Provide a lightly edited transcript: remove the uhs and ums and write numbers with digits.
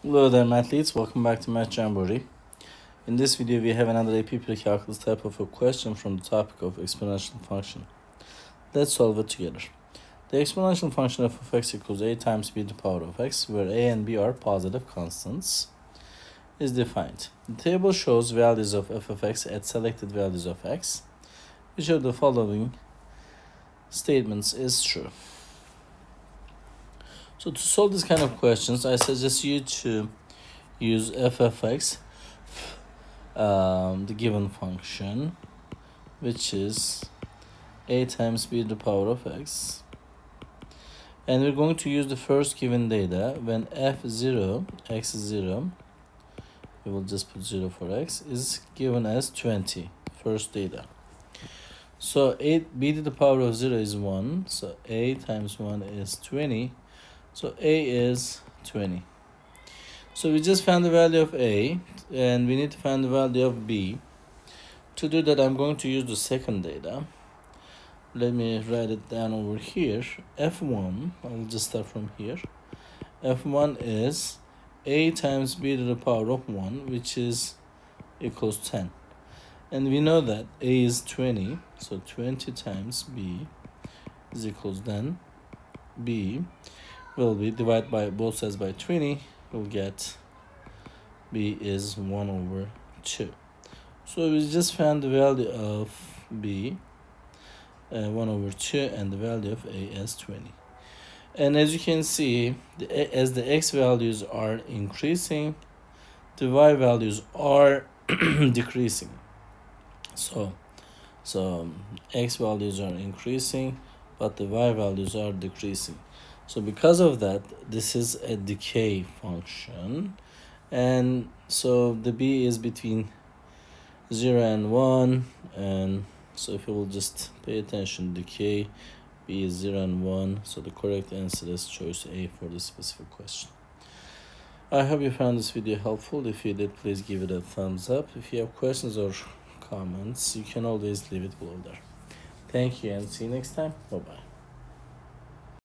Hello there, mathletes. Welcome back to Math Jamboree. In this video, we have another AP Precalculus type of a question from the topic of exponential function. Let's solve it together. The exponential function of f(x) equals a times b to the power of x, where a and b are positive constants, is defined. The table shows values of f of x at selected values of x. Which of the following statements is true? So to solve this kind of questions, I suggest you to use f of x, the given function, which is a times b to the power of x. And we're going to use the first given data when f0, x0, we will just put 0 for x, is given as 20, first data. So b to the power of 0 is 1, so a times 1 is 20. So a is 20. So we just found the value of a, and we need to find the value of b. To do that, I'm going to use the second data. Let me write it down over here. f1, I'll just start from here. f1 is a times b to the power of 1, which is equals 10. And we know that a is 20, so 20 times b is equals then b will be divided by both sides by 20. We'll get b is 1 over 2. So we just found the value of b, 1 over 2, and the value of a as 20. And as you can see, as the x values are increasing, the y values are decreasing. So x values are increasing, but the y values are decreasing. So because of that, this is a decay function. And so the b is between 0 and 1. And so if you will just pay attention, decay, b is 0 and 1. So the correct answer is choice A for this specific question. I hope you found this video helpful. If you did, please give it a thumbs up. If you have questions or comments, you can always leave it below there. Thank you and see you next time. Bye-bye.